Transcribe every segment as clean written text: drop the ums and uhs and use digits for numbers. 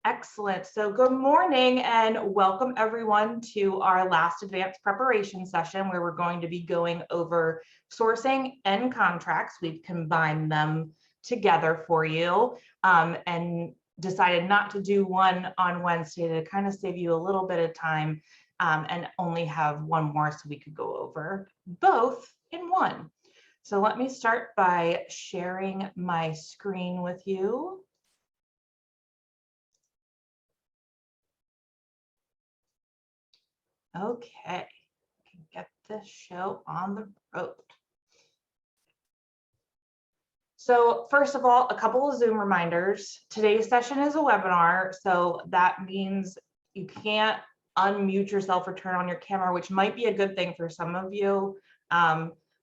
Excellent. So good morning and welcome everyone to our last advanced preparation session where we're going to be going over sourcing and contracts. We've combined them together for you and decided not to do one on Wednesday to kind of save you a little bit of time and only have one more so we could go over both in one. So let me start by sharing my screen with you. Okay, can get this show on the road. So first of all, a couple of Zoom reminders. Today's session is a webinar, so that means you can't unmute yourself or turn on your camera, which might be a good thing for some of you.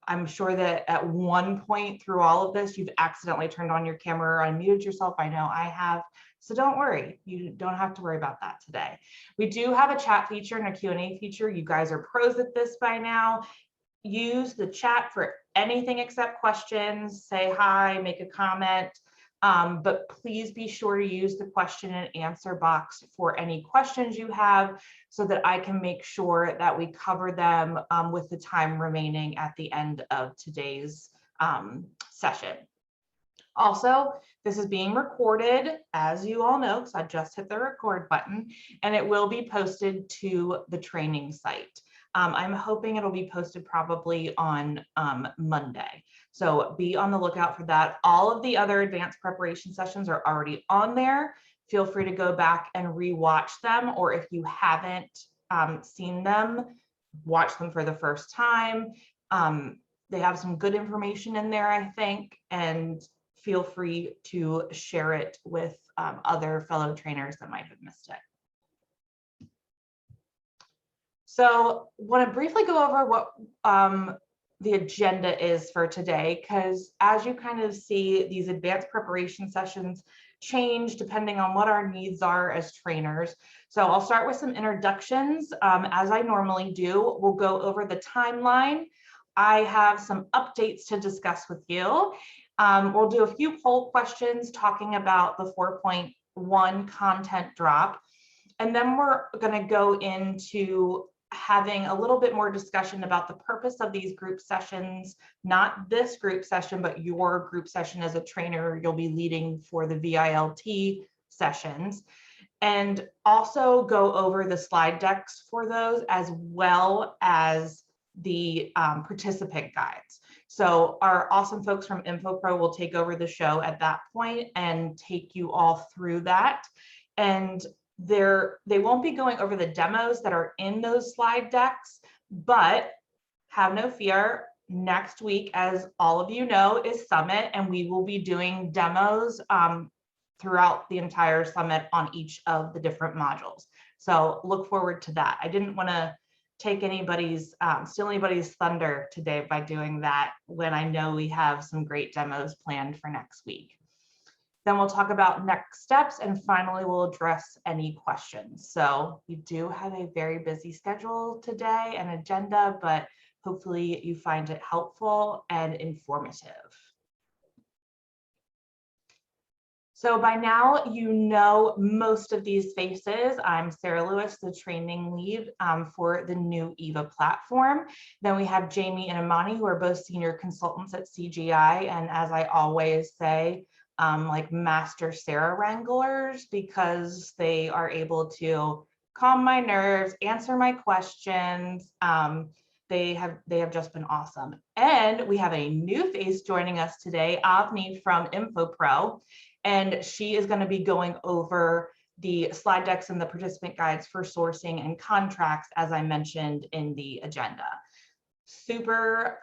I'm sure that at one point through all of this, you've accidentally turned on your camera or unmuted yourself. I know I have. So don't worry, you don't have to worry about that today. We do have a chat feature and a Q&A feature. You guys are pros at this by now. Use the chat for anything except questions, say hi, make a comment, but please be sure to use the question and answer box for any questions you have so that I can make sure that we cover them with the time remaining at the end of today's session. Also, this is being recorded, as you all know, because I just hit the record button, and it will be posted to the training site. I'm hoping it'll be posted probably on Monday. So be on the lookout for that. All of the other advanced preparation sessions are already on there. Feel free to go back and rewatch them, or if you haven't seen them, watch them for the first time. They have some good information in there, I think, and feel free to share it with other fellow trainers that might have missed it. So I want to briefly go over what the agenda is for today, because as you kind of see, these advanced preparation sessions change depending on what our needs are as trainers. So I'll start with some introductions. As I normally do, we'll go over the timeline. I have some updates to discuss with you. We'll do a few poll questions talking about the 4.1 content drop. And then we're going to go into having a little bit more discussion about the purpose of these group sessions, not this group session, but your group session as a trainer you'll be leading for the VILT sessions. And also go over the slide decks for those, as well as the participant guides. So our awesome folks from InfoPro will take over the show at that point and take you all through that. And they won't be going over the demos that are in those slide decks, but have no fear. Next week, as all of you know, is Summit, and we will be doing demos throughout the entire Summit on each of the different modules. So look forward to that. I didn't want to take steal anybody's thunder today by doing that when I know we have some great demos planned for next week. Then we'll talk about next steps, and finally we'll address any questions. So we do have a very busy schedule today and agenda, but hopefully you find it helpful and informative. So by now, you know most of these faces. I'm Sarah Lewis, the training lead for the new EVA platform. Then we have Jamie and Imani, who are both senior consultants at CGI. And as I always say, like master Sarah wranglers, because they are able to calm my nerves, answer my questions. They have just been awesome. And we have a new face joining us today, Avni from InfoPro. And she is going to be going over the slide decks and the participant guides for sourcing and contracts, as I mentioned in the agenda. Super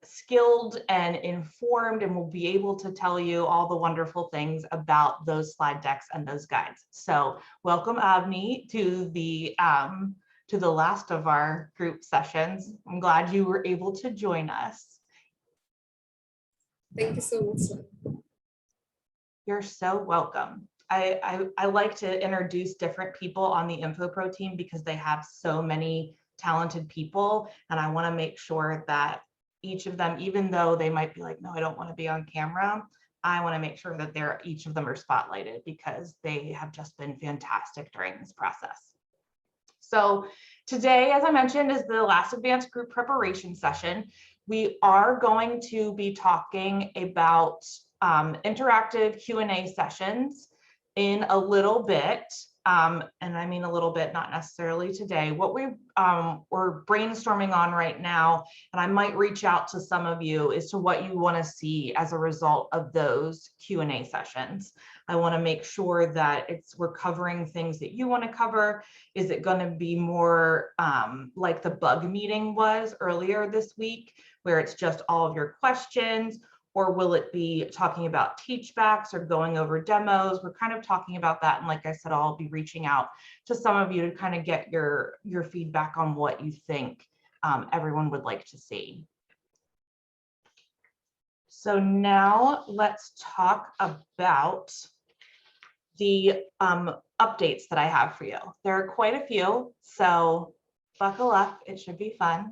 skilled and informed, and will be able to tell you all the wonderful things about those slide decks and those guides. So welcome, Avni, to the last of our group sessions. I'm glad you were able to join us. Thank you so much. You're so welcome. I like to introduce different people on the InfoPro team because they have so many talented people, and I want to make sure that each of them, even though they might be like, no, I don't want to be on camera, I want to make sure that each of them are spotlighted because they have just been fantastic during this process. So today, as I mentioned, is the last advanced group preparation session. We are going to be talking about interactive Q&A sessions in a little bit. And I mean a little bit, not necessarily today. What we're brainstorming on right now, and I might reach out to some of you, is to what you want to see as a result of those Q&A sessions. I want to make sure that we're covering things that you want to cover. Is it going to be more like the bug meeting was earlier this week, where it's just all of your questions? Or will it be talking about teachbacks or going over demos? We're kind of talking about that. And like I said, I'll be reaching out to some of you to kind of get your feedback on what you think everyone would like to see. So now let's talk about the updates that I have for you. There are quite a few, so buckle up, it should be fun.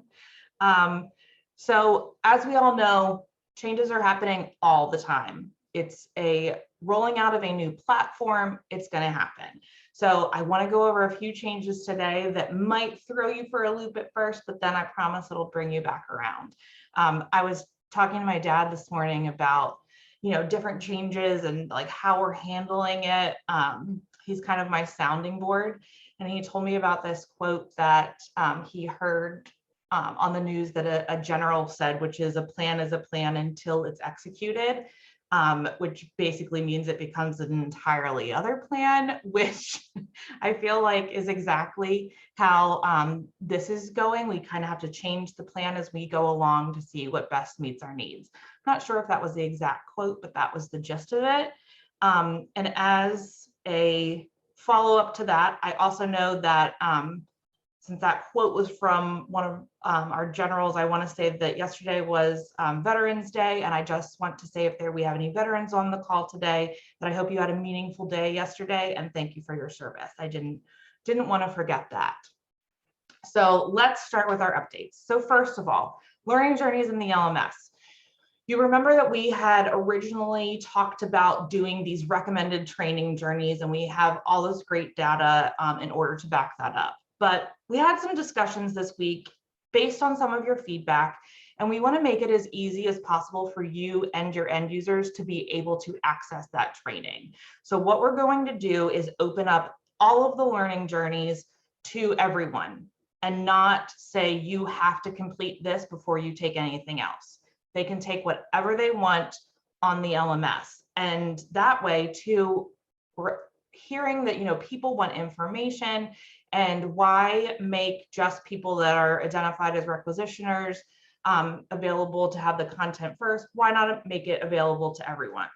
So as we all know, changes are happening all the time. It's a rolling out of a new platform. It's going to happen. So I want to go over a few changes today that might throw you for a loop at first, but then I promise it'll bring you back around. I was talking to my dad this morning about, different changes and like how we're handling it. He's kind of my sounding board, and he told me about this quote that he heard on the news that a general said, which is, a plan is a plan until it's executed, which basically means it becomes an entirely other plan, which I feel like is exactly how this is going. We kind of have to change the plan as we go along to see what best meets our needs. I'm not sure if that was the exact quote, but that was the gist of it. And as a follow-up to that, I also know that since that quote was from one of our generals, I want to say that yesterday was Veterans Day, and I just want to say, if we have any veterans on the call today, that I hope you had a meaningful day yesterday, and thank you for your service. I didn't want to forget that. So let's start with our updates. So first of all, learning journeys in the LMS. You remember that we had originally talked about doing these recommended training journeys, and we have all this great data in order to back that up. But we had some discussions this week based on some of your feedback, and we want to make it as easy as possible for you and your end users to be able to access that training. So what we're going to do is open up all of the learning journeys to everyone and not say you have to complete this before you take anything else. They can take whatever they want on the LMS. And that way too, we're hearing that, people want information. And why make just people that are identified as requisitioners available to have the content first? Why not make it available to everyone?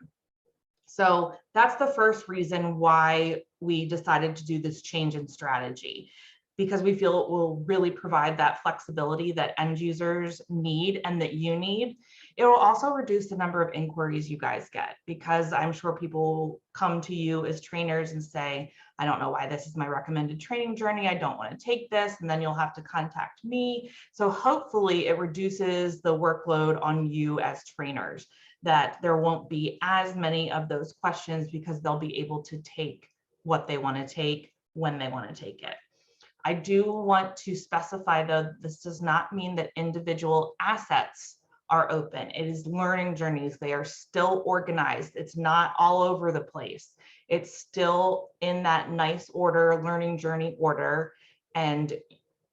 So that's the first reason why we decided to do this change in strategy, because we feel it will really provide that flexibility that end users need and that you need. It will also reduce the number of inquiries you guys get, because I'm sure people come to you as trainers and say, I don't know why this is my recommended training journey. I don't want to take this. And then you'll have to contact me. So hopefully it reduces the workload on you as trainers, that there won't be as many of those questions, because they'll be able to take what they want to take when they want to take it. I do want to specify, though, this does not mean that individual assets are open. It is learning journeys. They are still organized. It's not all over the place. It's still in that nice order, learning journey order. And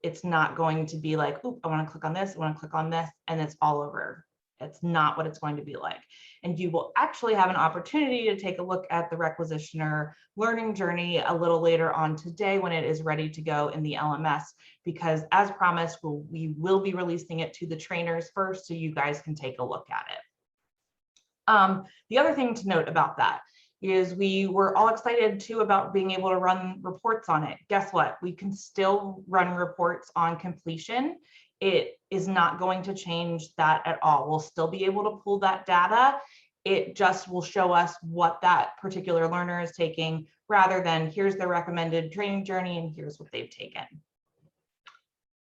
it's not going to be like, oop, I want to click on this, I want to click on this, and it's all over. It's not what it's going to be like. And you will actually have an opportunity to take a look at the requisitioner learning journey a little later on today when it is ready to go in the LMS, because as promised, we will be releasing it to the trainers first so you guys can take a look at it. The other thing to note about that is we were all excited too about being able to run reports on it. Guess what? We can still run reports on completion. It is not going to change that at all. We'll still be able to pull that data. It just will show us what that particular learner is taking, rather than here's their recommended training journey and here's what they've taken.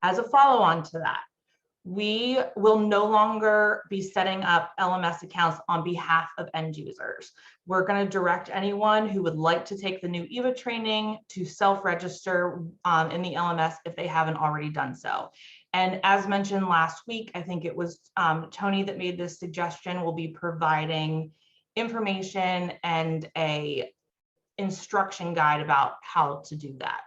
As a follow-on to that, we will no longer be setting up LMS accounts on behalf of end users. We're going to direct anyone who would like to take the new EVA training to self-register in the LMS if they haven't already done so. And as mentioned last week, I think it was Tony that made this suggestion, will be providing information and a instruction guide about how to do that.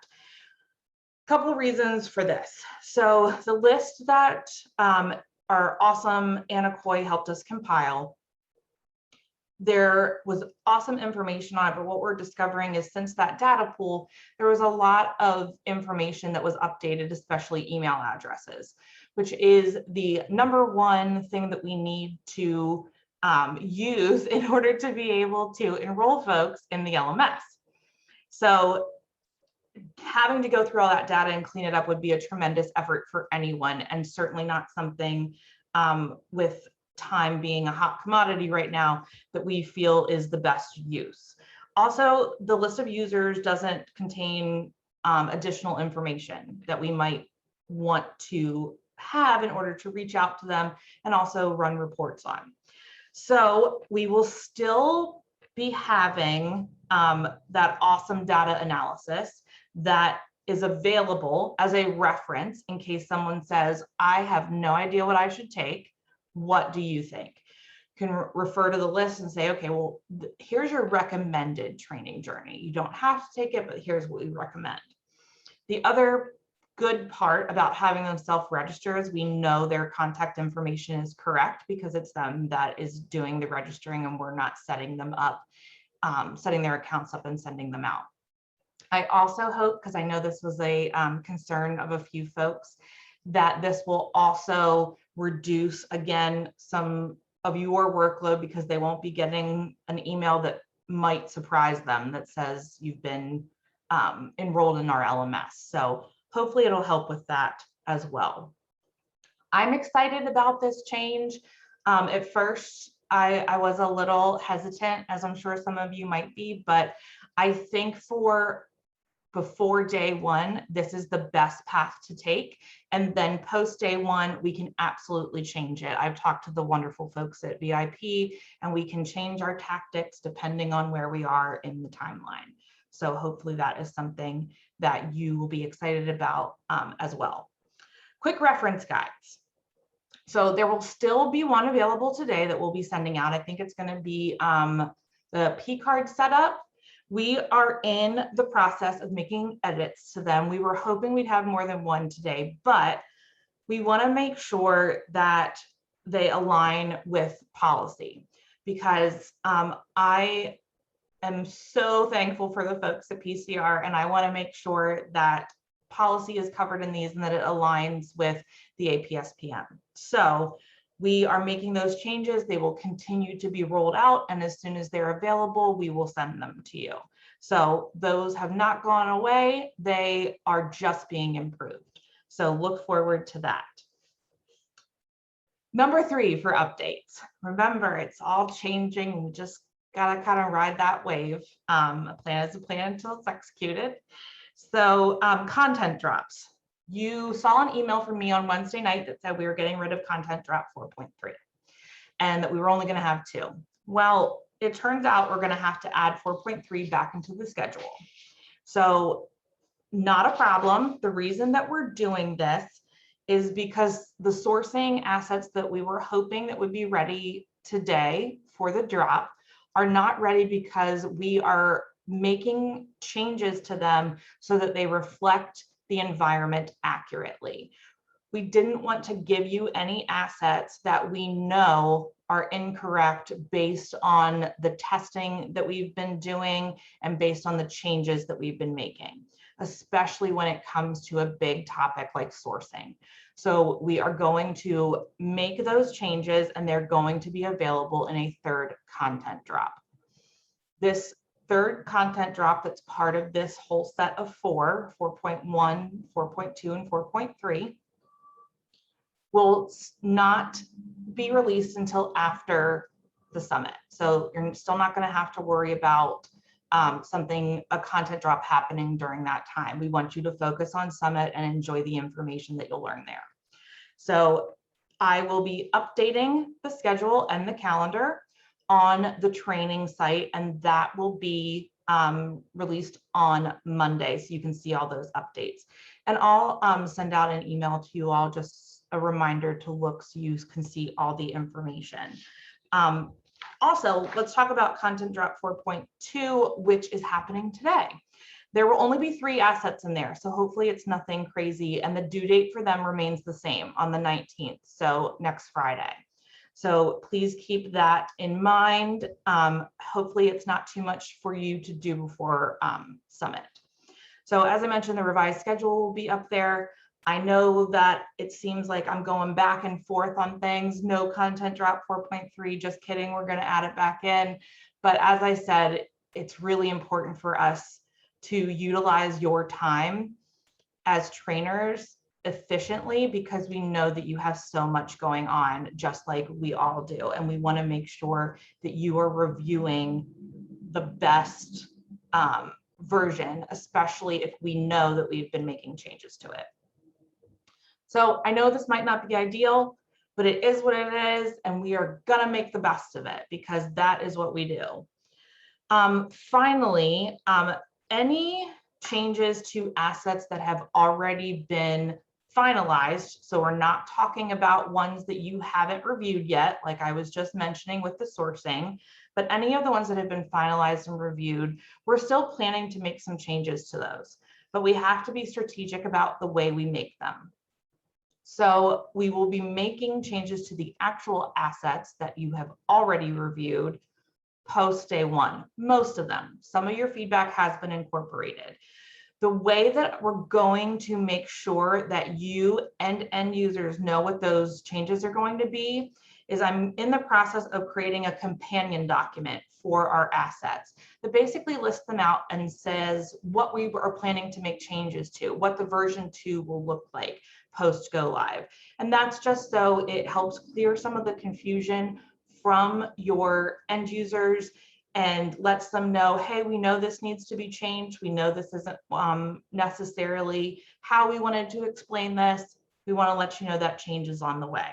Couple of reasons for this. So the list that our awesome Anna Coy helped us compile, there was awesome information on it, but what we're discovering is since that data pool, there was a lot of information that was updated, especially email addresses, which is the #1 thing that we need to use in order to be able to enroll folks in the LMS. So having to go through all that data and clean it up would be a tremendous effort for anyone, and certainly not something with time being a hot commodity right now that we feel is the best use. Also, the list of users doesn't contain additional information that we might want to have in order to reach out to them and also run reports on. So we will still be having that awesome data analysis that is available as a reference in case someone says, I have no idea what I should take. What do you think? You can refer to the list and say, okay, well, here's your recommended training journey. You don't have to take it, but here's what we recommend. The other good part about having them self-register is we know their contact information is correct because it's them that is doing the registering and we're not setting them up, setting their accounts up and sending them out. I also hope, because I know this was a concern of a few folks, that this will also reduce, again, some of your workload because they won't be getting an email that might surprise them that says you've been enrolled in our LMS. So hopefully it'll help with that as well. I'm excited about this change. At first, I was a little hesitant, as I'm sure some of you might be, but I think for before day one, this is the best path to take. And then post day one, we can absolutely change it. I've talked to the wonderful folks at VIP and we can change our tactics depending on where we are in the timeline. So hopefully that is something that you will be excited about as well. Quick reference guides. So there will still be one available today that we'll be sending out. I think it's going to be the P card setup. We are in the process of making edits to them. We were hoping we'd have more than one today, but we want to make sure that they align with policy because I am so thankful for the folks at PCR, and I want to make sure that policy is covered in these and that it aligns with the APSPM. So we are making those changes. They will continue to be rolled out, and as soon as they're available, we will send them to you. So those have not gone away. They are just being improved. So look forward to that. #3 for updates. Remember, it's all changing. We just gotta kind of ride that wave. A plan is a plan until it's executed. So content drops. You saw an email from me on Wednesday night that said we were getting rid of content drop 4.3 and that we were only going to have 2. Well, it turns out we're going to have to add 4.3 back into the schedule. So not a problem. The reason that we're doing this is because the sourcing assets that we were hoping that would be ready today for the drop are not ready because we are making changes to them so that they reflect the environment accurately. We didn't want to give you any assets that we know are incorrect based on the testing that we've been doing and based on the changes that we've been making, especially when it comes to a big topic like sourcing. So we are going to make those changes and they're going to be available in a 3rd content drop. This 3rd content drop that's part of this whole set of 4.1, 4.2, and 4.3 will not be released until after the summit. So you're still not going to have to worry about a content drop happening during that time. We want you to focus on summit and enjoy the information that you'll learn there. So I will be updating the schedule and the calendar on the training site, and that will be released on Monday, so you can see all those updates. And I'll send out an email to you all, just a reminder to look so you can see all the information. Also, let's talk about Content Drop 4.2, which is happening today. There will only be 3 assets in there, so hopefully it's nothing crazy, and the due date for them remains the same on the 19th, so next Friday. So please keep that in mind. Hopefully it's not too much for you to do before Summit. So as I mentioned, the revised schedule will be up there. I know that it seems like I'm going back and forth on things. No Content Drop 4.3, just kidding, we're going to add it back in. But as I said, it's really important for us to utilize your time as trainers efficiently, because we know that you have so much going on, just like we all do. And we want to make sure that you are reviewing the best version, especially if we know that we've been making changes to it. So I know this might not be ideal, but it is what it is, and we are gonna make the best of it, because that is what we do. Finally, any changes to assets that have already been finalized, so we're not talking about ones that you haven't reviewed yet, like I was just mentioning with the sourcing, but any of the ones that have been finalized and reviewed, we're still planning to make some changes to those, but we have to be strategic about the way we make them. So we will be making changes to the actual assets that you have already reviewed post day 1, most of them. Some of your feedback has been incorporated. The way that we're going to make sure that you and end users know what those changes are going to be is I'm in the process of creating a companion document for our assets that basically lists them out and says what we are planning to make changes to, what the version 2 will look like post go live. And that's just so it helps clear some of the confusion from your end users and lets them know, hey, we know this needs to be changed. We know this isn't necessarily how we wanted to explain this. We want to let you know that change is on the way.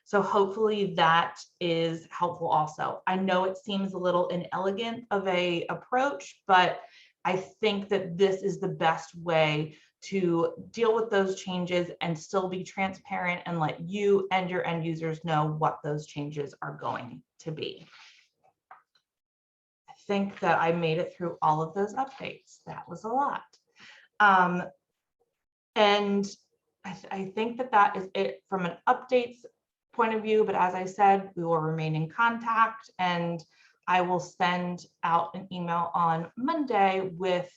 So hopefully that is helpful also. I know it seems a little inelegant of a approach, but I think that this is the best way to deal with those changes and still be transparent and let you and your end users know what those changes are going to be. I think that I made it through all of those updates. That was a lot. And I think that that is it from an updates point of view, but as I said, we will remain in contact, and I will send out an email on Monday with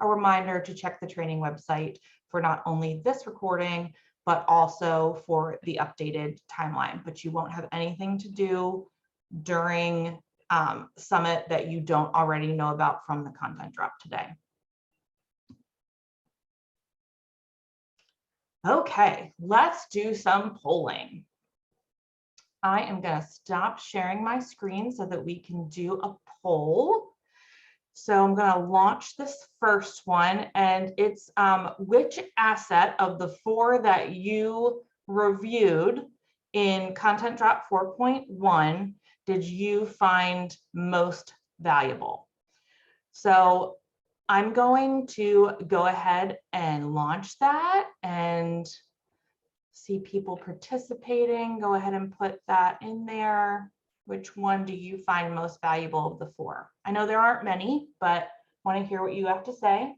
a reminder to check the training website for not only this recording, but also for the updated timeline. But you won't have anything to do during Summit that you don't already know about from the content drop today. Okay, let's do some polling. I am going to stop sharing my screen so that we can do a poll. So I'm going to launch this first one, and it's which asset of the 4 that you reviewed in Content Drop 4.1 did you find most valuable? So I'm going to go ahead and launch that and see people participating. Go ahead and put that in there. Which one do you find most valuable of the 4? I know there aren't many, but want to hear what you have to say.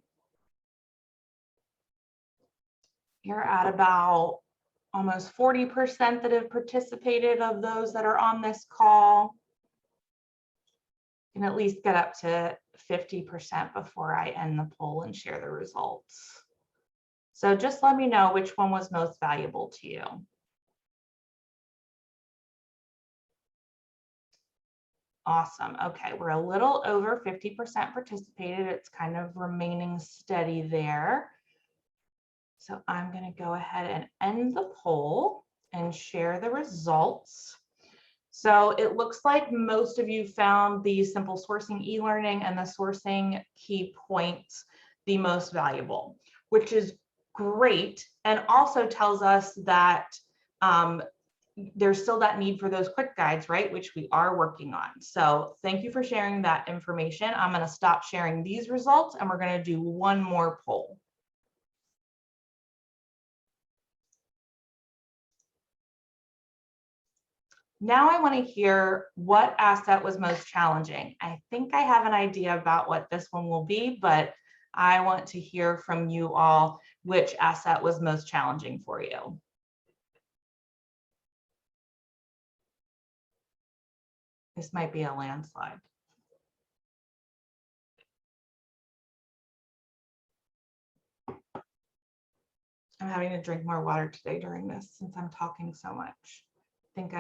You're at about almost 40% that have participated of those that are on this call. You can at least get up to 50% before I end the poll and share the results. So just let me know which one was most valuable to you. Awesome. Okay, we're a little over 50% participated. It's kind of remaining steady there. So I'm going to go ahead and end the poll and share the results. So it looks like most of you found the simple sourcing e-learning and the sourcing key points the most valuable, which is great, and also tells us that there's still that need for those quick guides, right? Which we are working on. So thank you for sharing that information. I'm going to stop sharing these results and we're going to do one more poll. Now I want to hear what asset was most challenging. I think I have an idea about what this one will be, but I want to hear from you all which asset was most challenging for you. This might be a landslide. I'm having to drink more water today during this since I'm talking so much. I think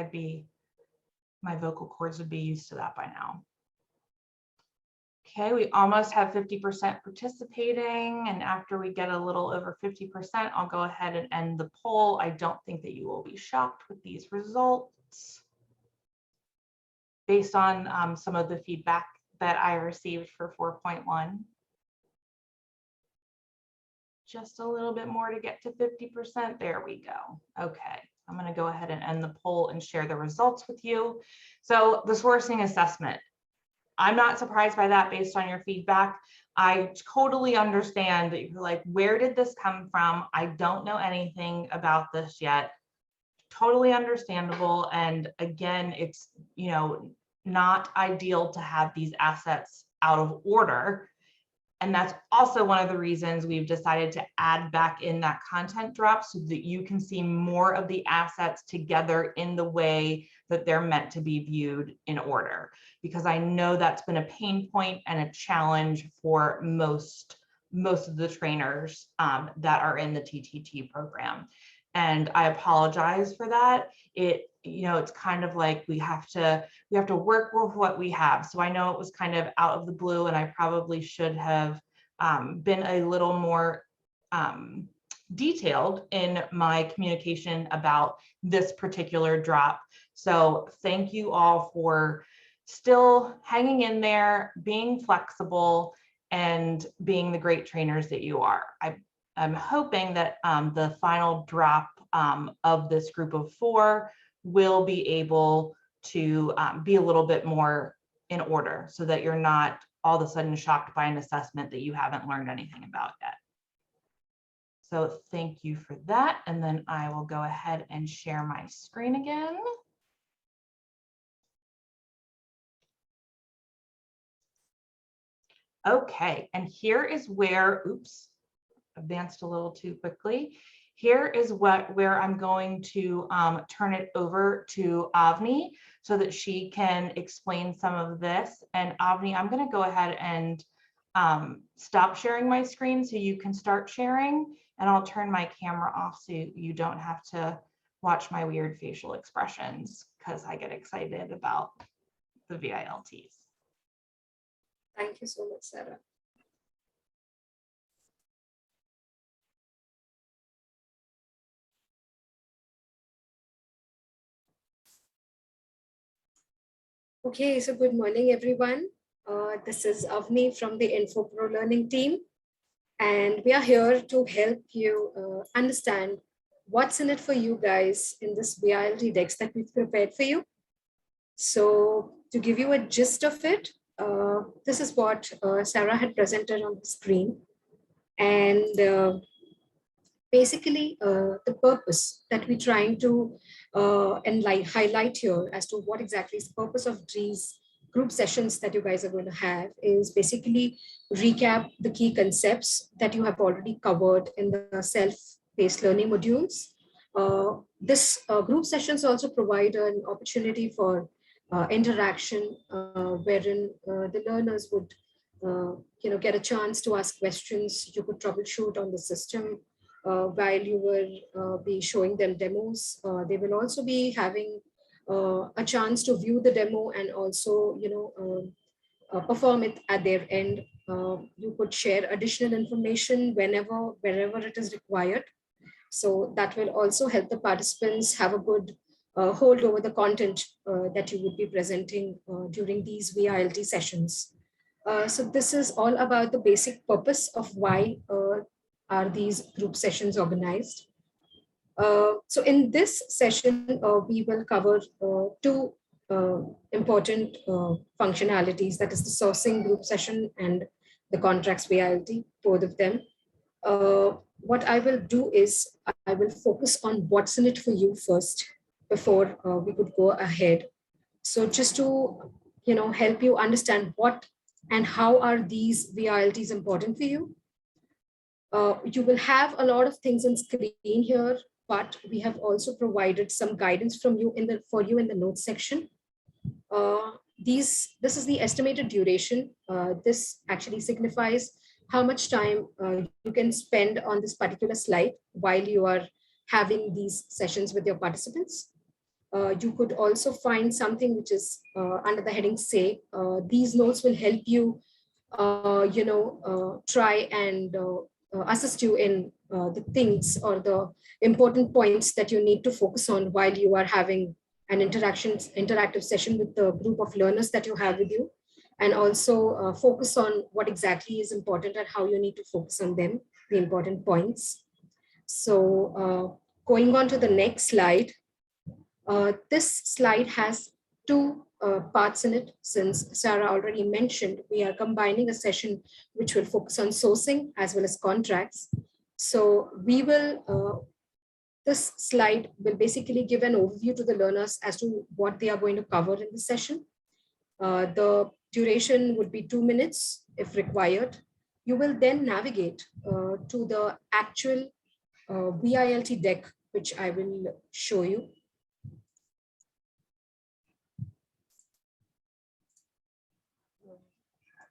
my vocal cords would be used to that by now. Okay, we almost have 50% participating, and after we get a little over 50%, I'll go ahead and end the poll. I don't think that you will be shocked with these results based on some of the feedback that I received for 4.1. Just a little bit more to get to 50%. There we go. Okay, I'm going to go ahead and end the poll and share the results with you. So the sourcing assessment, I'm not surprised by that based on your feedback. I totally understand that you're like, where did this come from? I don't know anything about this yet. Totally understandable. And again, it's, you know, not ideal to have these assets out of order. And that's also one of the reasons we've decided to add back in that content drop so that you can see more of the assets together in the way that they're meant to be viewed in order. Because I know that's been a pain point and a challenge for most of the trainers that are in the TTT program. And I apologize for that. It's kind of like we have to work with what we have. So I know it was kind of out of the blue, and I probably should have been a little more detailed in my communication about this particular drop. So thank you all for still hanging in there, being flexible, and being the great trainers that you are. I'm hoping that the final drop of this group of 4 will be able to be a little bit more in order so that you're not all of a sudden shocked by an assessment that you haven't learned anything about yet. So thank you for that. And then I will go ahead and share my screen again. Okay, and here is where, oops, advanced a little too quickly. Here is where I'm going to turn it over to Avni so that she can explain some of this. And Avni, I'm going to go ahead and stop sharing my screen so you can start sharing, and I'll turn my camera off so you don't have to watch my weird facial expressions because I get excited about the VILTs. Thank you so much, Sarah. Okay, so good morning, everyone. This is Avni from the Info Pro Learning team, and we are here to help you understand what's in it for you guys in this VILT decks that we've prepared for you. So to give you a gist of it, this is what Sarah had presented on the screen. And basically, the purpose that we're trying to highlight here as to what exactly is the purpose of these group sessions that you guys are going to have is basically recap the key concepts that you have already covered in the self-paced learning modules. This group sessions also provide an opportunity for interaction wherein the learners would get a chance to ask questions. You could troubleshoot on the system while you will be showing them demos. They will also be having a chance to view the demo and also perform it at their end. You could share additional information wherever it is required. So that will also help the participants have a good hold over the content that you would be presenting during these VILT sessions. So this is all about the basic purpose of why are these group sessions organized. So in this session, we will cover two important functionalities, that is the sourcing group session and the contracts reality, both of them. What I will do is I will focus on what's in it for you first before we could go ahead. So just to help you understand what and how are these VILTs important for you. You will have a lot of things on screen here, but we have also provided some guidance from you for you in the notes section. This is the estimated duration. This actually signifies how much time you can spend on this particular slide while you are having these sessions with your participants. You could also find something which is under the heading say. These notes will help you, try and assist you in the things or the important points that you need to focus on while you are having an interactive session with the group of learners that you have with you, and also focus on what exactly is important and how you need to focus on them, the important points. So going on to the next slide, this slide has two parts in it. Since Sarah already mentioned, we are combining a session which will focus on sourcing as well as contracts. So we will, this slide will basically give an overview to the learners as to what they are going to cover in the session. The duration would be 2 minutes if required. You will then navigate to the actual VILT deck, which I will show you.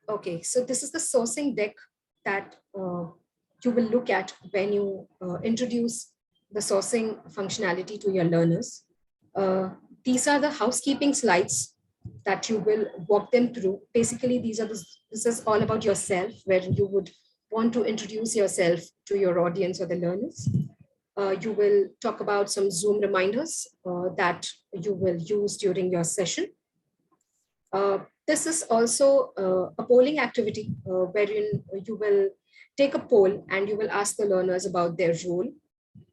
Okay, so this is the sourcing deck that you will look at when you introduce the sourcing functionality to your learners. These are the housekeeping slides that you will walk them through. Basically, this is all about yourself, where you would want to introduce yourself to your audience or the learners. You will talk about some Zoom reminders that you will use during your session. This is also a polling activity wherein you will take a poll and you will ask the learners about their role.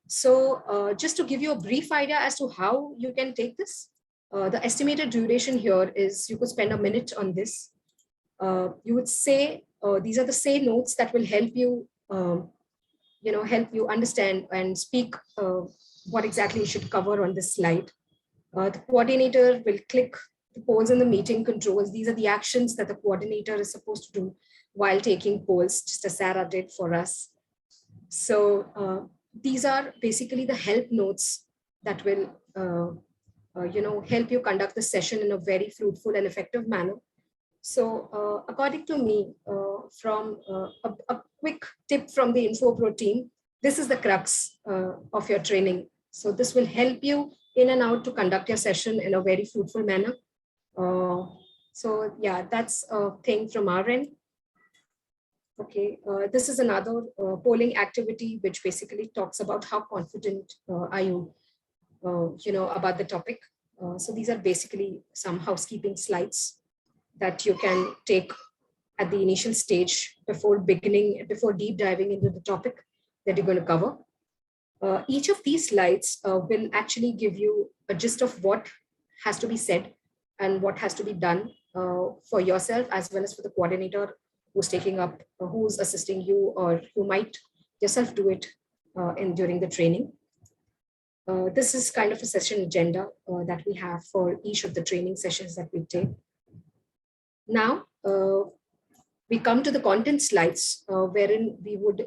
So just to give you a brief idea as to how you can take this, the estimated duration here is you could spend a minute on this. You would say, these are the say notes that will help you, help you understand and speak what exactly you should cover on this slide. The coordinator will click the polls in the meeting controls. These are the actions that the coordinator is supposed to do while taking polls, just as Sarah did for us. So these are basically the help notes that will help you conduct the session in a very fruitful and effective manner. So according to me, from a quick tip from the InfoPro team, this is the crux of your training. So this will help you in and out to conduct your session in a very fruitful manner. So yeah, that's a thing from our end. Okay, this is another polling activity which basically talks about how confident are you, about the topic. So these are basically some housekeeping slides that you can take at the initial stage before deep diving into the topic that you're going to cover. Each of these slides will actually give you a gist of what has to be said and what has to be done for yourself as well as for the coordinator who's who's assisting you, or you might yourself do it during the training. This is kind of a session agenda that we have for each of the training sessions that we take. Now, we come to the content slides wherein we would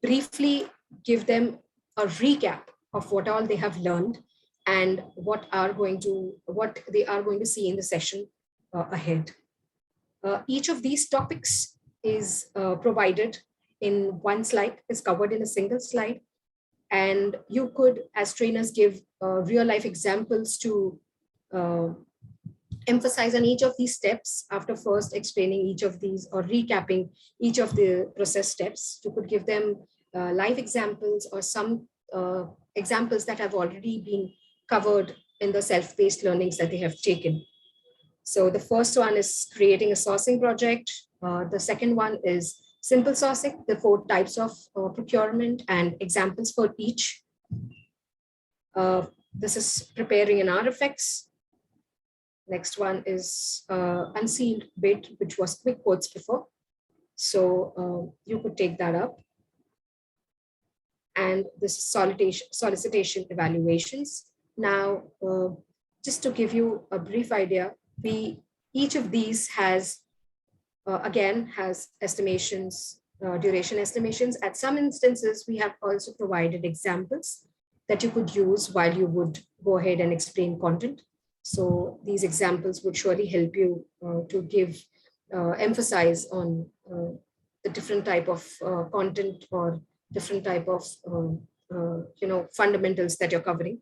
briefly give them a recap of what all they have learned and what they are going to see in the session ahead. Each of these topics is provided in one slide, is covered in a single slide. And you could, as trainers, give real life examples to emphasize on each of these steps after first explaining each of these or recapping each of the process steps. You could give them live examples or some examples that have already been covered in the self-paced learnings that they have taken. So the first one is creating a sourcing project. The second one is simple sourcing, the 4 types of procurement and examples for each. This is preparing an RFX. Next one is unsealed bid, which was quick quotes before. So you could take that up. And this solicitation evaluations. Now, just to give you a brief idea, each of these has, again, has estimations, duration estimations. At some instances, we have also provided examples that you could use while you would go ahead and explain content. So these examples would surely help you to give emphasize on the different type of content or different type of fundamentals that you're covering.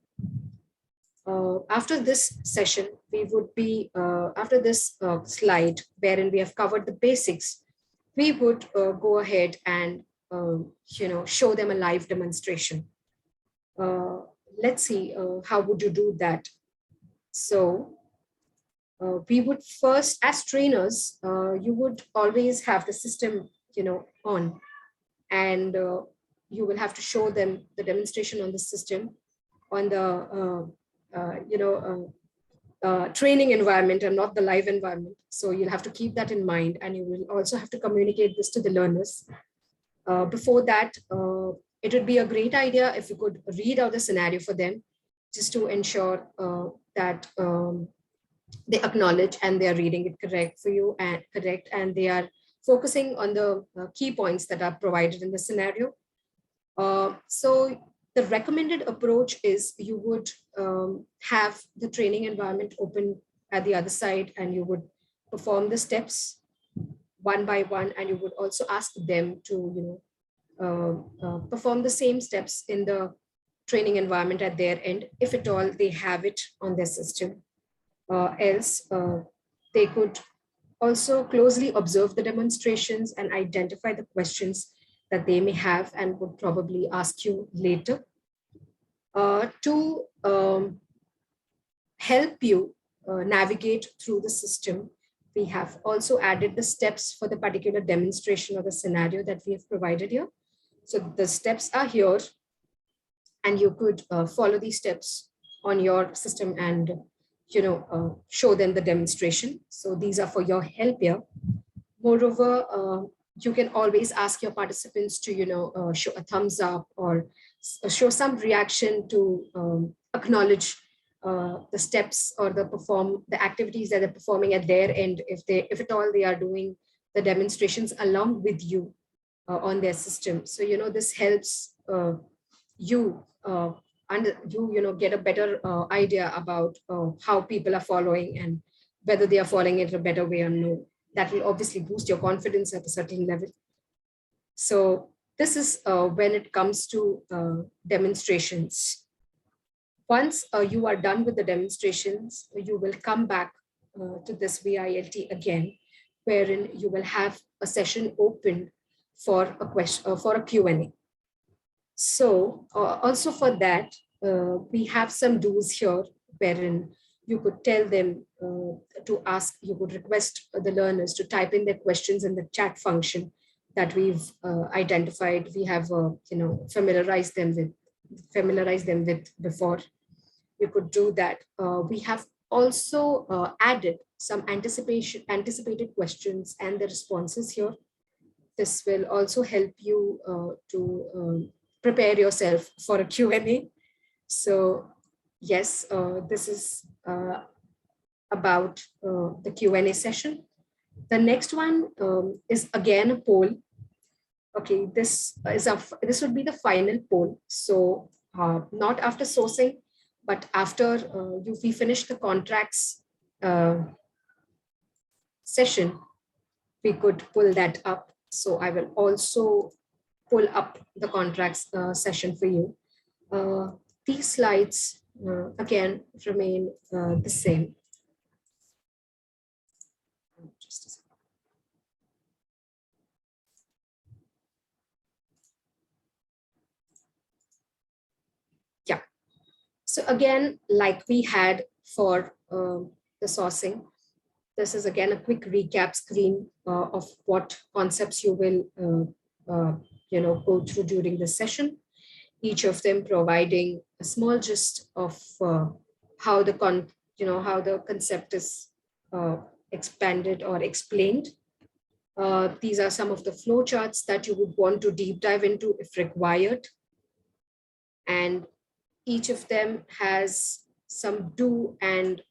After this session, we would be after this slide wherein we have covered the basics, we would go ahead and show them a live demonstration. Let's see how would you do that. So we would first, as trainers, you would always have the system on, and you will have to show them the demonstration on the system on the training environment and not the live environment. So you'll have to keep that in mind, and you will also have to communicate this to the learners. Before that, it would be a great idea if you could read out the scenario for them, just to ensure that they acknowledge and they are reading it correct for you and correct, and they are focusing on the key points that are provided in the scenario. So the recommended approach is you would have the training environment open at the other side, and you would perform the steps one by one, and you would also ask them to perform the same steps in the training environment at their end, if at all they have it on their system. Else, they could also closely observe the demonstrations and identify the questions that they may have and would probably ask you later. To help you navigate through the system, we have also added the steps for the particular demonstration or the scenario that we have provided here. So the steps are here, and you could follow these steps on your system and show them the demonstration. So these are for your help here. Moreover, you can always ask your participants to show a thumbs up or show some reaction to acknowledge the steps or the activities that they're performing at their end, if at all they are doing the demonstrations along with you on their system. So this helps you get a better idea about how people are following and whether they are following it a better way or no. That will obviously boost your confidence at a certain level. So this is when it comes to demonstrations. Once you are done with the demonstrations, you will come back to this VILT again, wherein you will have a session open for a question for a Q&A. So also for that, we have some do's here, wherein you could tell them you could request the learners to type in their questions in the chat function that we've identified. We have familiarized them with before. You could do that. We have also added some anticipated questions and the responses here. This will also help you to prepare yourself for a Q&A. So yes, this is about the Q&A session. The next one is again a poll. Okay, this would be the final poll. So not after sourcing, but after we finish the contracts session, we could pull that up. So I will also pull up the contracts session for you. These slides again remain the same. Just a second. Yeah. So again, like we had for the sourcing, this is again a quick recap screen of what concepts you will go through during the session. each of them providing a small gist of how the how the concept is expanded or explained. These are some of the flow charts that you would want to deep dive into if required. And each of them has some do and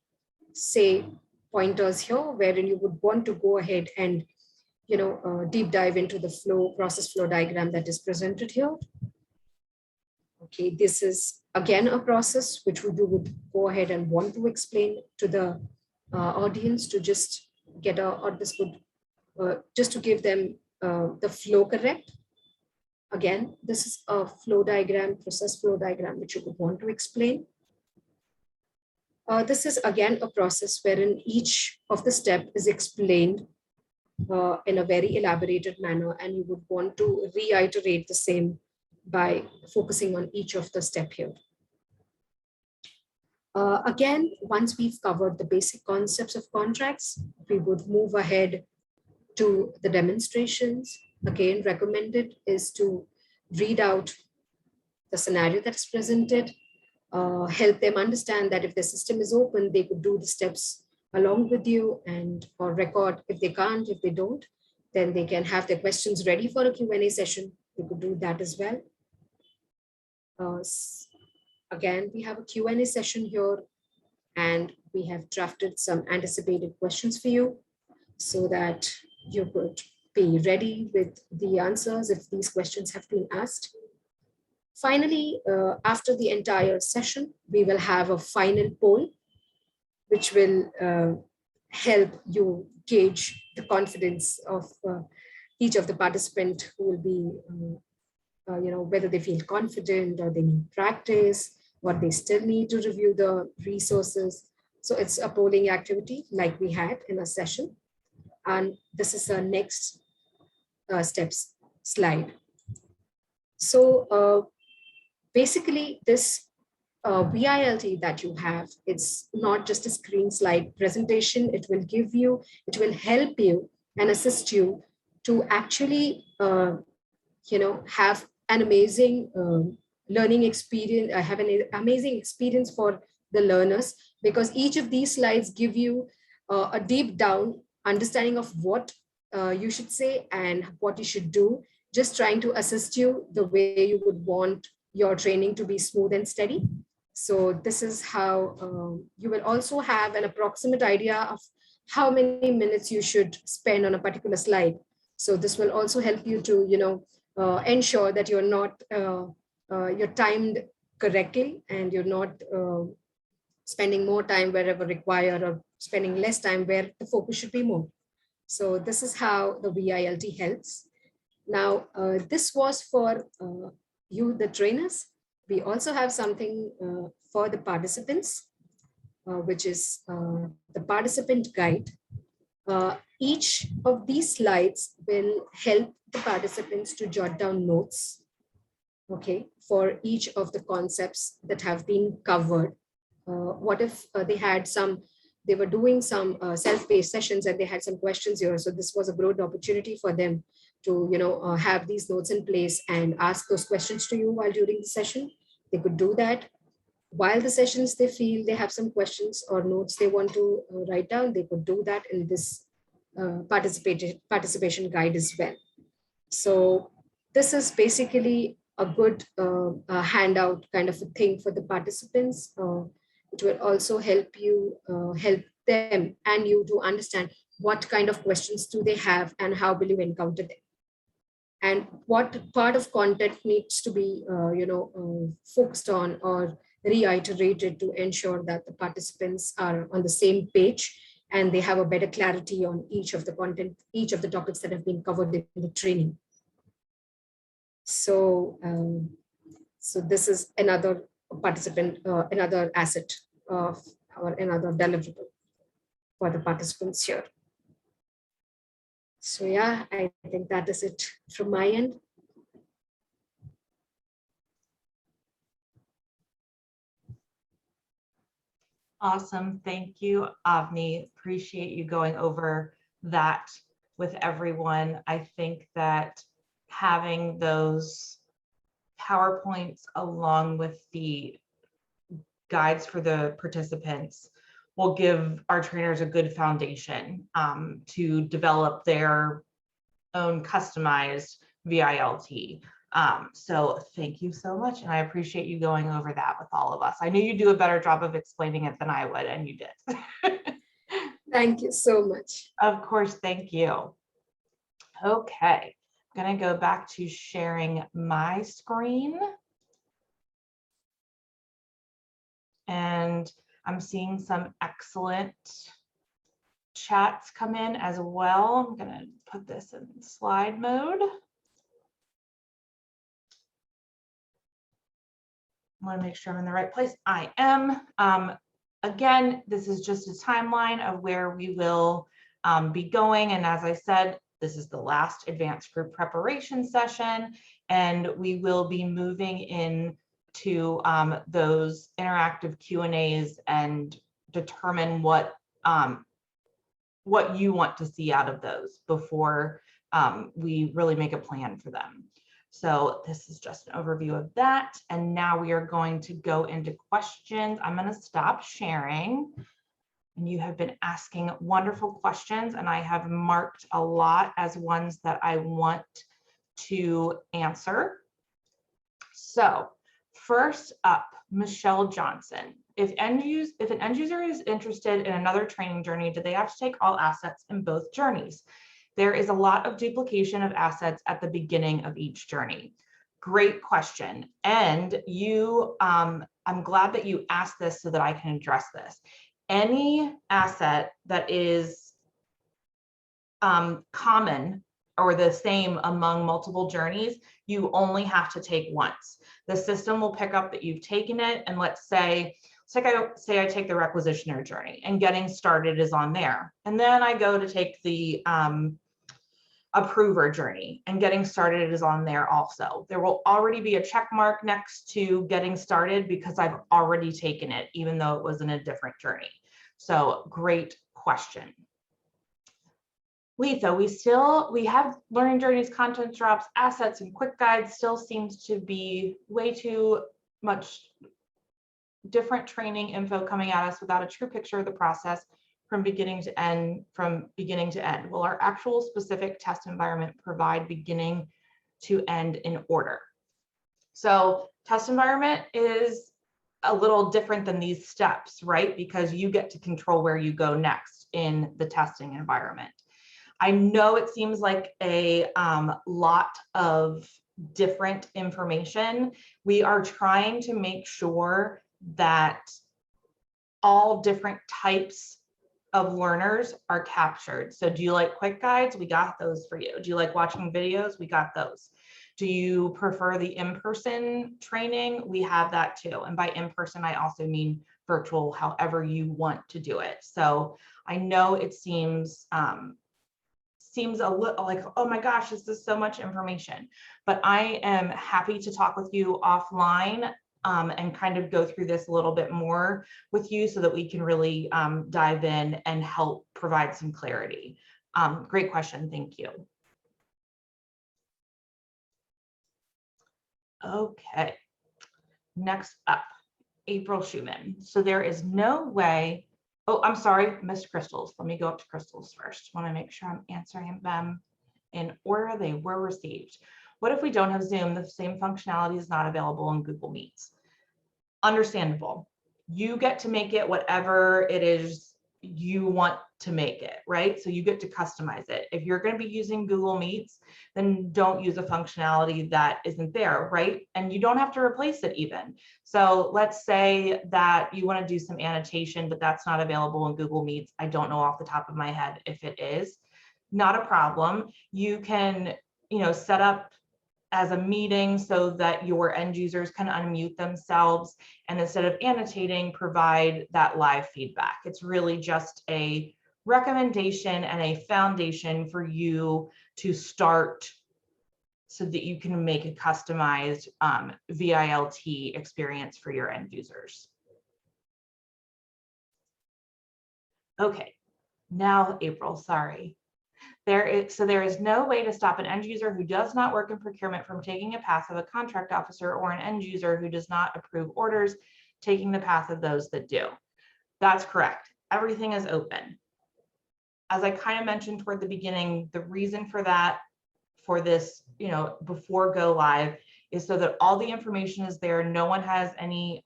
say pointers here, wherein you would want to go ahead and deep dive into the process flow diagram that is presented here. Okay, this is again a process which you would go ahead and want to explain to the audience to just get this would just to give them the flow correct. Again, this is a flow diagram, process flow diagram, which you would want to explain. This is again a process wherein each of the step is explained in a very elaborated manner, and you would want to reiterate the same by focusing on each of the step here. Again, once we've covered the basic concepts of contracts, we would move ahead to the demonstrations. Again, recommended is to read out the scenario that's presented, help them understand that if the system is open, they could do the steps along with you and or record. If they can't, if they don't, then they can have their questions ready for a Q&A session. They could do that as well. Again, we have a Q&A session here, and we have drafted some anticipated questions for you so that you could be ready with the answers if these questions have been asked. Finally, after the entire session, we will have a final poll, which will help you gauge the confidence of each of the participants who will be, whether they feel confident or they need practice, what they still need to review the resources. So it's a polling activity like we had in a session. And this is our next steps slide. So basically this VILT that you have, it's not just a screen slide presentation. It will help you and assist you to actually, have an amazing learning experience, have an amazing experience for the learners, because each of these slides give you a deep down understanding of what you should say and what you should do, just trying to assist you the way you would want your training to be smooth and steady. So this is how you will also have an approximate idea of how many minutes you should spend on a particular slide. So this will also help you to, ensure that you're timed correctly and you're not spending more time wherever required or spending less time where the focus should be more. So this is how the VILT helps. Now, this was for you, the trainers. We also have something for the participants, which is the participant guide. Each of these slides will help the participants to jot down notes, okay, for each of the concepts that have been covered. What if they were doing some self-paced sessions and they had some questions here. So this was a great opportunity for them to, have these notes in place and ask those questions to you while during the session. They could do that. While the sessions they feel they have some questions or notes they want to write down, they could do that in this participation guide as well. So this is basically a good handout kind of a thing for the participants. It will also help them and you to understand what kind of questions do they have and how will you encounter them, and what part of content needs to be focused on or reiterated to ensure that the participants are on the same page and they have a better clarity on each of the content, each of the topics that have been covered in the training. So this is another participant, another asset of or another deliverable for the participants here. So yeah, I think that is it from my end. Awesome. Thank you, Avni. Appreciate you going over that with everyone. I think that having those PowerPoints along with the guides for the participants will give our trainers a good foundation to develop their own customized VILT. So thank you so much. And I appreciate you going over that with all of us. I knew you'd do a better job of explaining it than I would, and you did. Thank you so much. Of course, thank you. Okay, I'm gonna go back to sharing my screen. And I'm seeing some excellent chats come in as well. I'm gonna put this in slide mode. I want to make sure I'm in the right place. I am. Again, this is just a timeline of where we will be going. And as I said, this is the last advanced group preparation session, and we will be moving into those interactive Q&As and determine what you want to see out of those before we really make a plan for them. So this is just an overview of that. And now we are going to go into questions. I'm going to stop sharing. And you have been asking wonderful questions, and I have marked a lot as ones that I want to answer. So first up, Michelle Johnson. If an end user is interested in another training journey, do they have to take all assets in both journeys? There is a lot of duplication of assets at the beginning of each journey. Great question. And I'm glad that you asked this so that I can address this. Any asset that is common or the same among multiple journeys, you only have to take once. The system will pick up that you've taken it, and let's say I take the requisitioner journey, and getting started is on there. And then I go to take the approver journey, and getting started is on there also. There will already be a check mark next to getting started because I've already taken it, even though it was in a different journey. So great question. Letha, we have learning journeys, content drops, assets, and quick guides. Still seems to be way too much different training info coming at us without a true picture of the process from beginning to end. Will our actual specific test environment provide beginning to end in order? So test environment is a little different than these steps, right? Because you get to control where you go next in the testing environment. I know it seems like a lot of different information. We are trying to make sure that all different types of learners are captured. So do you like quick guides? We got those for you. Do you like watching videos? We got those. Do you prefer the in-person training? We have that too. And by in-person, I also mean virtual, however you want to do it. So I know it seems a little like, oh my gosh, this is so much information, but I am happy to talk with you offline and kind of go through this a little bit more with you so that we can really dive in and help provide some clarity. Great question, thank you. Okay, next up, April Schumann. So there is no way, oh, I'm sorry, missed crystals. Let me go up to crystals first. Want to make sure I'm answering them in order they were received. What if we don't have Zoom? The same functionality is not available in Google Meets. Understandable. You get to make it whatever it is you want to make it, right? So you get to customize it. If you're going to be using Google Meets, then don't use a functionality that isn't there, right? And you don't have to replace it even. So let's say that you want to do some annotation, but that's not available in Google Meets. I don't know off the top of my head if it is. Not a problem. You can, set up as a meeting so that your end users can unmute themselves, and instead of annotating, provide that live feedback. It's really just a recommendation and a foundation for you to start so that you can make a customized VILT experience for your end users. Okay, now April, sorry. There is no way to stop an end user who does not work in procurement from taking a path of a contract officer or an end user who does not approve orders, taking the path of those that do. That's correct. Everything is open. As I kind of mentioned toward the beginning, the reason for that, for this, before go live, is so that all the information is there. No one has any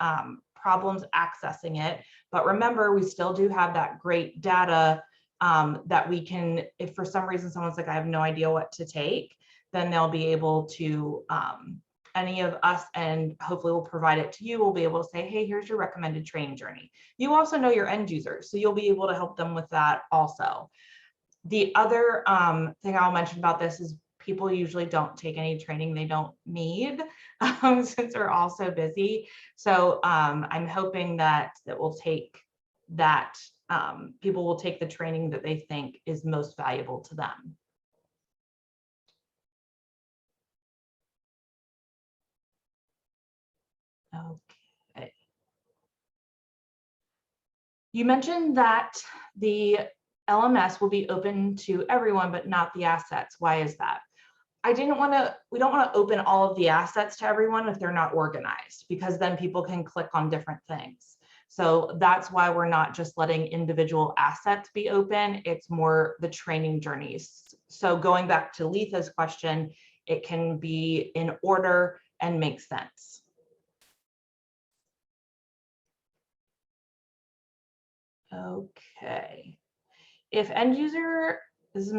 problems accessing it. But remember, we still do have that great data that we can, if for some reason someone's like, I have no idea what to take, then they'll be able to, any of us, and hopefully we'll provide it to you, we'll be able to say, hey, here's your recommended training journey. You also know your end users, so you'll be able to help them with that also. The other thing I'll mention about this is people usually don't take any training they don't need since we're all so busy. So I'm hoping that we'll take that, people will take the training that they think is most valuable to them. Okay. You mentioned that the LMS will be open to everyone, but not the assets. Why is that? We don't want to open all of the assets to everyone if they're not organized, because then people can click on different things. So that's why we're not just letting individual assets be open. It's more the training journeys. So going back to Letha's question, it can be in order and make sense. Okay. If end user, this is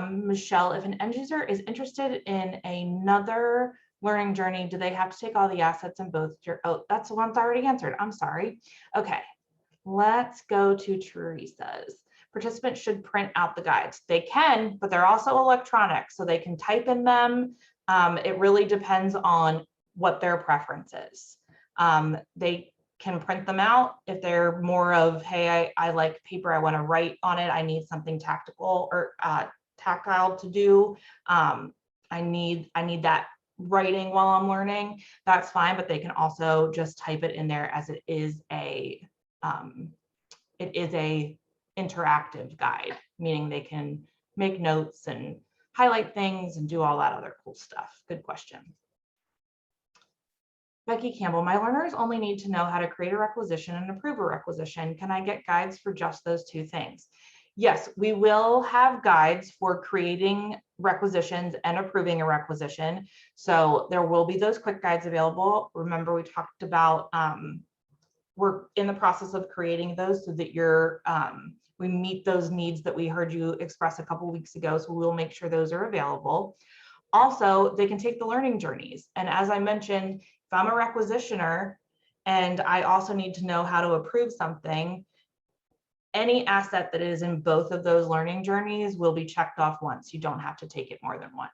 Michelle, if an end user is interested in another learning journey, do they have to take all the assets in both? Oh, that's the one that's already answered. I'm sorry. Okay, let's go to Teresa's. Participants should print out the guides. They can, but they're also electronic, so they can type in them. It really depends on what their preference is. They can print them out if they're more of, hey, I like paper, I want to write on it, I need something tactical or tactile to do. I need that writing while I'm learning. That's fine, but they can also just type it in there as it is a interactive guide, meaning they can make notes and highlight things and do all that other cool stuff. Good question. Becky Campbell, my learners only need to know how to create a requisition and approve a requisition. Can I get guides for just those two things? Yes, we will have guides for creating requisitions and approving a requisition. So there will be those quick guides available. Remember, we talked about, we're in the process of creating those so that we meet those needs that we heard you express a couple weeks ago. So we'll make sure those are available. Also, they can take the learning journeys. And as I mentioned, if I'm a requisitioner and I also need to know how to approve something, any asset that is in both of those learning journeys will be checked off once. You don't have to take it more than once.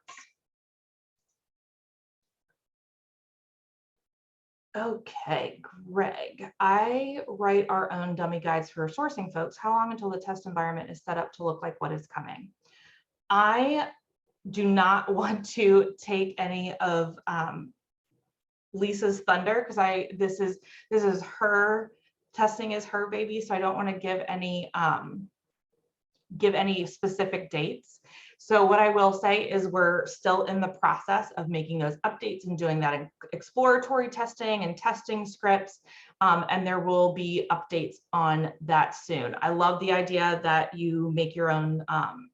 Okay, Greg, I write our own dummy guides for sourcing folks. How long until the test environment is set up to look like what is coming? I do not want to take any of Lisa's thunder, because this is her testing, is her baby, so I don't want to give any specific dates. So what I will say is we're still in the process of making those updates and doing that exploratory testing and testing scripts, and there will be updates on that soon. I love the idea that you make your own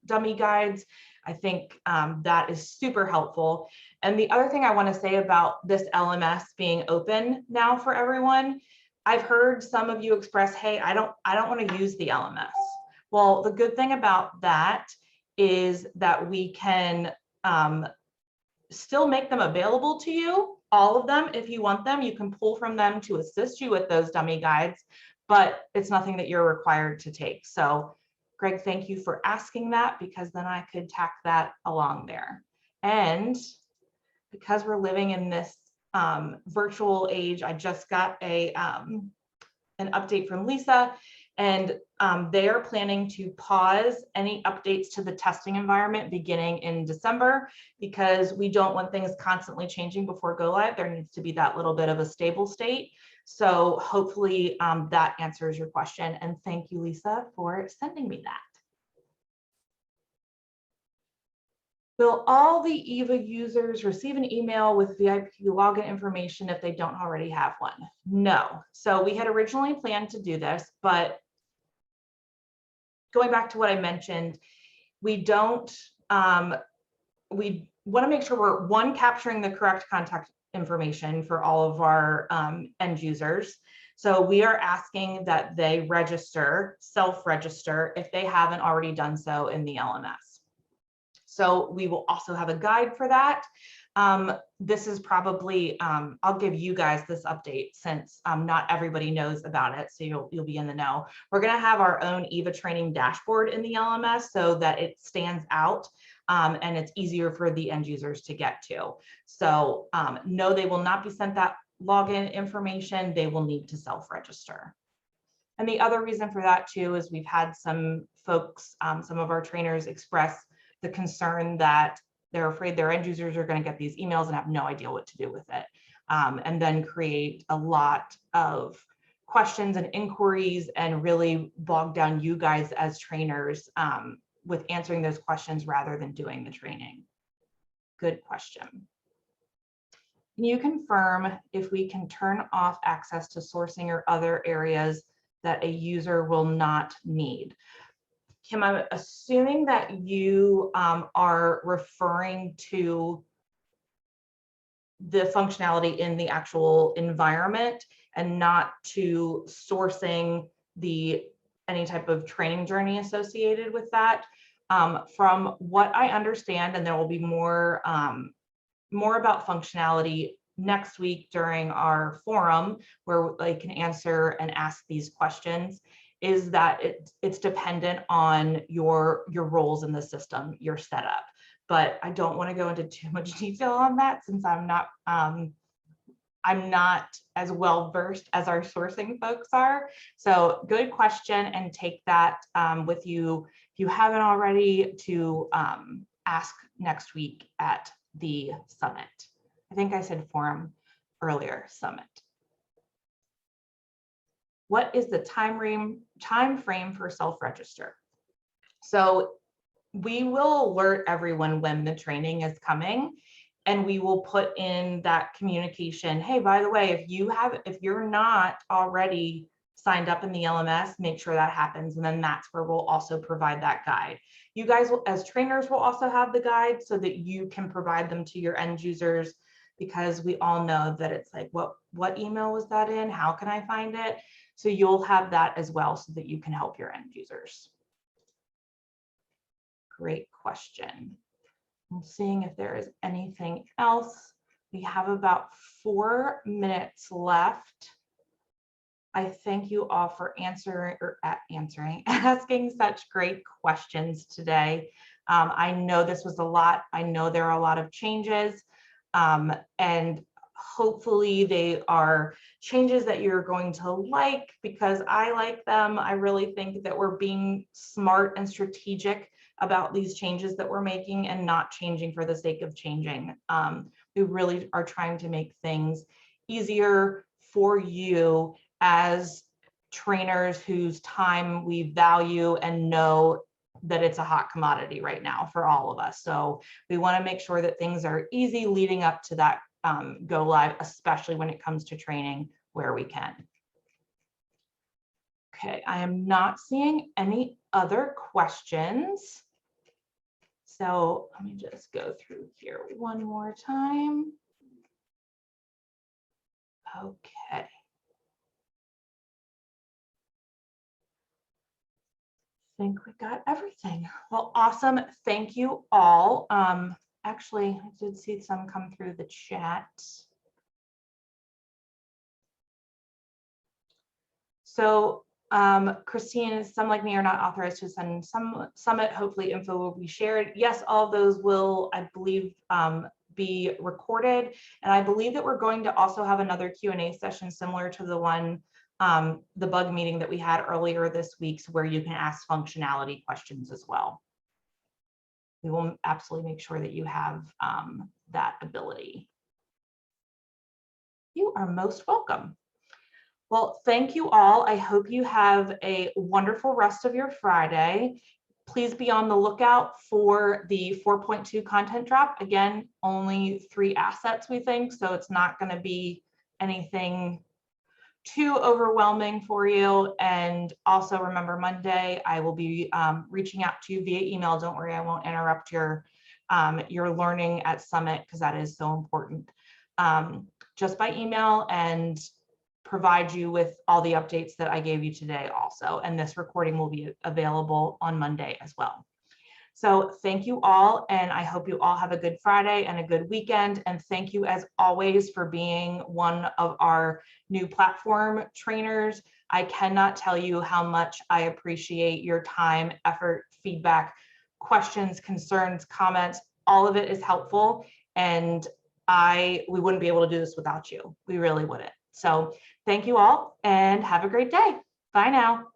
dummy guides. I think that is super helpful. And the other thing I want to say about this LMS being open now for everyone, I've heard some of you express, hey, I don't want to use the LMS. Well, the good thing about that is that we can still make them available to you, all of them. If you want them, you can pull from them to assist you with those dummy guides, but it's nothing that you're required to take. So Greg, thank you for asking that, because then I could tack that along there. And because we're living in this virtual age, I just got an update from Lisa, and they are planning to pause any updates to the testing environment beginning in December, because we don't want things constantly changing before go live. There needs to be that little bit of a stable state. So hopefully that answers your question. And thank you, Lisa, for sending me that. Will all the EVA users receive an email with VIP login information if they don't already have one? No. So we had originally planned to do this, but going back to what I mentioned, we don't, we want to make sure we're, one, capturing the correct contact information for all of our end users. So we are asking that they register, self-register, if they haven't already done so in the LMS. So we will also have a guide for that. This is probably, I'll give you guys this update since not everybody knows about it, so you'll be in the know. We're gonna have our own EVA training dashboard in the LMS so that it stands out and it's easier for the end users to get to. So no, they will not be sent that login information. They will need to self-register. And the other reason for that too is we've had some folks, some of our trainers express the concern that they're afraid their end users are going to get these emails and have no idea what to do with it, and then create a lot of questions and inquiries and really bog down you guys as trainers with answering those questions rather than doing the training. Good question. Can you confirm if we can turn off access to sourcing or other areas that a user will not need? Kim, I'm assuming that you are referring to the functionality in the actual environment and not to sourcing any type of training journey associated with that. From what I understand, and there will be more about functionality next week during our forum where they can answer and ask these questions, is that it's dependent on your roles in the system, your setup. But I don't want to go into too much detail on that since I'm not as well versed as our sourcing folks are. So good question, and take that with you if you haven't already to ask next week at the summit. I think I said forum earlier, summit. What is the time frame for self-register? So we will alert everyone when the training is coming, and we will put in that communication. Hey, by the way, if you're not already signed up in the LMS, make sure that happens. And then that's where we'll also provide that guide. You guys will, as trainers, will also have the guide so that you can provide them to your end users, because we all know that it's like, what email was that in? How can I find it? So you'll have that as well so that you can help your end users. Great question. I'm seeing if there is anything else. We have about 4 minutes left. I thank you all for asking such great questions today. I know this was a lot. I know there are a lot of changes, and hopefully they are changes that you're going to like, because I like them. I really think that we're being smart and strategic about these changes that we're making and not changing for the sake of changing. We really are trying to make things easier for you as trainers whose time we value and know that it's a hot commodity right now for all of us. So we want to make sure that things are easy leading up to that go live, especially when it comes to training where we can. Okay, I am not seeing any other questions. So let me just go through here one more time. Okay. I think we got everything. Well, awesome. Thank you all. Actually, I did see some come through the chat. So Christine, some like me are not authorized to send some summit. Hopefully info will be shared. Yes, all of those will, I believe, be recorded. And I believe that we're going to also have another Q&A session similar to the one, the bug meeting that we had earlier this week, where you can ask functionality questions as well. We will absolutely make sure that you have that ability. You are most welcome. Well, thank you all. I hope you have a wonderful rest of your Friday. please be on the lookout for the 4.2 content drop. Again, only 3 assets, we think, so it's not going to be anything too overwhelming for you. And also remember, Monday, I will be reaching out to you via email. Don't worry, I won't interrupt your learning at Summit, because that is so important. Just by email, and provide you with all the updates that I gave you today also. And this recording will be available on Monday as well. So thank you all, and I hope you all have a good Friday and a good weekend. And thank you as always for being one of our new platform trainers. I cannot tell you how much I appreciate your time, effort, feedback, questions, concerns, comments. All of it is helpful, and we wouldn't be able to do this without you. We really wouldn't. So thank you all, and have a great day. Bye now.